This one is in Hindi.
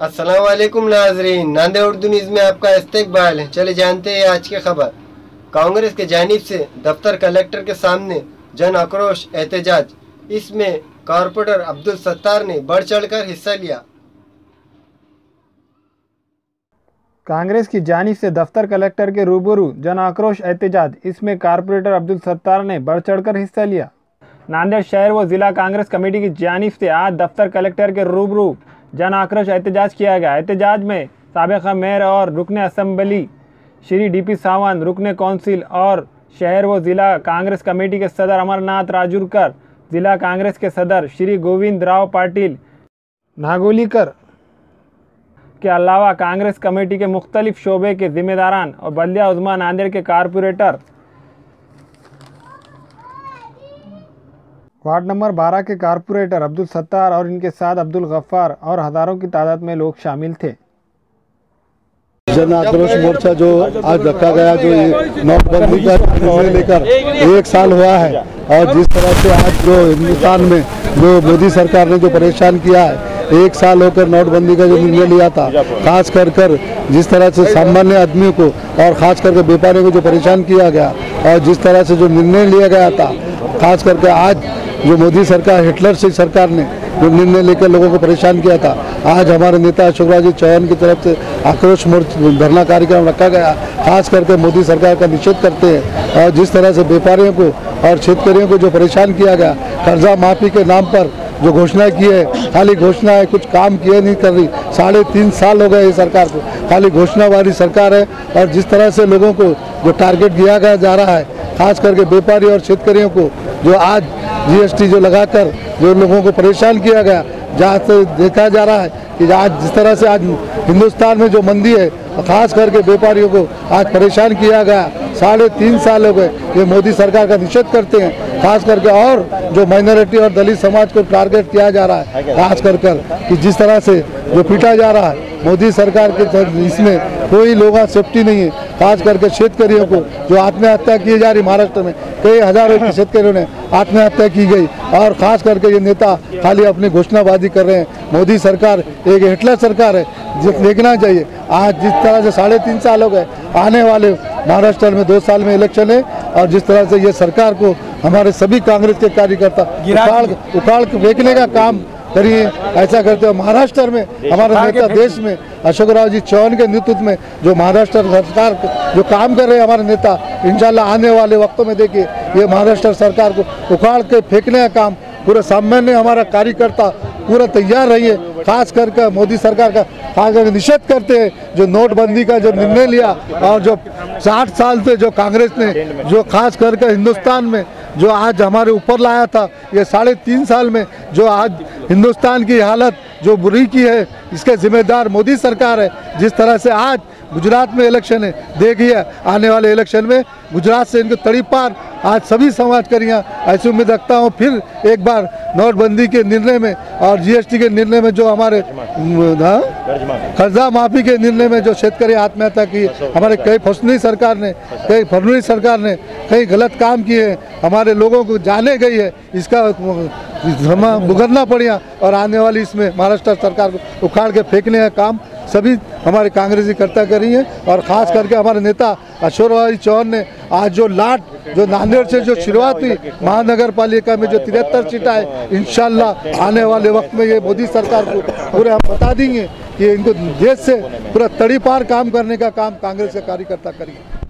अस्सलाम वालेकुम नाजरीन, नांदेड़ उर्दू न्यूज़ में आपका इस्तकबाल है। चले जानते हैं आज की खबर। कांग्रेस के जानिब से दफ्तर कलेक्टर के सामने जन आक्रोश एहतजाज। इसमें कारपोरेटर अब्दुल सत्तार ने बढ़ चढ़कर हिस्सा लिया। कांग्रेस की जानिब से दफ्तर कलेक्टर के रूबरू जन आक्रोश एहतजाज। इसमें कारपोरेटर अब्दुल सत्तार ने बढ़ चढ़कर हिस्सा लिया। नांदेड़ शहर व जिला कांग्रेस कमेटी की जानिब से आज दफ्तर कलेक्टर के रूबरू जन आक्रोश एहतजाज किया गया। एहतजाज में साबिक़ा मेयर और रुकन असम्बली श्री डीपी सावंत, रुकन कौंसिल और शहर व जिला कांग्रेस कमेटी के सदर अमरनाथ राजूरकर, जिला कांग्रेस के सदर श्री गोविंद राव पाटिल नागोलीकर के अलावा कांग्रेस कमेटी के मुख्तलिफ शोबे के जिम्मेदारान और बल्दिया उज़्मा नांदेड़ के कारपोरेटर, वार्ड नंबर 12 के कारपोरेटर अब्दुल सत्तार और इनके साथ अब्दुल गफ्फार और हज़ारों की तादाद में लोग शामिल थे। जन आक्रोश मोर्चा जो आज रखा गया, जो नोटबंदी का निर्णय लेकर 1 साल हुआ है और जिस तरह से आज जो हिंदुस्तान में जो मोदी सरकार ने जो परेशान किया है, 1 साल होकर नोटबंदी का जो निर्णय लिया था, खास कर जिस तरह से सामान्य आदमियों को और खास करके व्यापारियों को जो परेशान किया गया और जिस तरह से जो निर्णय लिया गया था, खास करके आज जो मोदी सरकार, हिटलर से सरकार ने जो निर्णय लेकर लोगों को परेशान किया था, आज हमारे नेता अशोकराज जी चौहान की तरफ से आक्रोश धरना कार्यक्रम रखा गया। खास करके मोदी सरकार का निषेध करते हैं और जिस तरह से व्यापारियों को और क्षेत्रियों को जो परेशान किया गया, कर्जा माफी के नाम पर जो घोषणा की है, खाली घोषणा है, कुछ काम किए नहीं कर रही। 3.5 साल हो गए ये सरकार को, खाली घोषणा वाली सरकार है। और जिस तरह से लोगों को जो टारगेट दिया गया जा रहा है, खास करके व्यापारी और क्षेत्रियों को जो आज जीएसटी जो लगाकर जो लोगों को परेशान किया गया, जहाँ से देखा जा रहा है कि आज जिस तरह से आज हिंदुस्तान में जो मंदी है, खास करके व्यापारियों को आज परेशान किया गया। 3.5 साल हो गए ये मोदी सरकार का निषेध करते हैं, खास करके और जो माइनॉरिटी और दलित समाज को टारगेट किया जा रहा है, खास कर कि जिस तरह से जो पीटा जा रहा है मोदी सरकार के, इसमें कोई लोगों सेफ्टी नहीं है। खास करके शेतकरियों को जो आत्महत्या की जा रही, महाराष्ट्र में कई हजारों के शेतकरियों ने आत्महत्या की गई और खास करके ये नेता खाली अपनी घोषणाबाजी कर रहे हैं। मोदी सरकार एक हिटलर सरकार है, देखना चाहिए। आज जिस तरह से 3.5 साल हो गए, आने वाले महाराष्ट्र में 2 साल में इलेक्शन है और जिस तरह से ये सरकार को हमारे सभी कांग्रेस के कार्यकर्ता उखाड़ के फेंकने का काम करिए, ऐसा करते हो। महाराष्ट्र में हमारा नेता देश में अशोकराव जी चौहान के नेतृत्व में जो महाराष्ट्र सरकार जो काम कर रहे हैं हमारे नेता, इंशाल्लाह आने वाले वक्तों में देखिए ये महाराष्ट्र सरकार को उखाड़ के फेंकने का काम पूरा सामान्य हमारा कार्यकर्ता पूरा तैयार रहिए। खास करके मोदी सरकार का खास करके निषेध करते हैं जो नोटबंदी का जो निर्णय लिया और जो 60 साल से जो कांग्रेस ने जो खास करके हिंदुस्तान में जो आज हमारे ऊपर लाया था, ये 3.5 साल में जो आज हिंदुस्तान की हालत जो बुरी की है, इसके जिम्मेदार मोदी सरकार है। जिस तरह से आज गुजरात में इलेक्शन है, देखिए आने वाले इलेक्शन में गुजरात से इनको तड़ी पार आज सभी समाज करिए। ऐसी उम्मीद रखता हूँ फिर एक बार नोटबंदी के निर्णय में और जीएसटी के निर्णय में जो हमारे कर्जा माफी के निर्णय में जो शेतकरी आत्महत्या की, हमारे कई फडणवीस सरकार ने कई गलत काम किए, हमारे लोगों को जाने गई है, इसका भुगतना पड़ा और आने वाली इसमें महाराष्ट्र सरकार को उखाड़ के फेंकने का काम सभी हमारे कांग्रेसी करता करी है। और खास करके हमारे नेता अशोकराज चौहान ने आज जो जो नांदेड़ से जो शुरुआत हुई महानगर पालिका में जो 73 सीटें है, इंशाल्लाह आने वाले वक्त में ये मोदी सरकार को पूरे हम बता देंगे कि इनको देश से पूरा तड़ी पार काम करने का काम कांग्रेस के कार्यकर्ता करेंगे।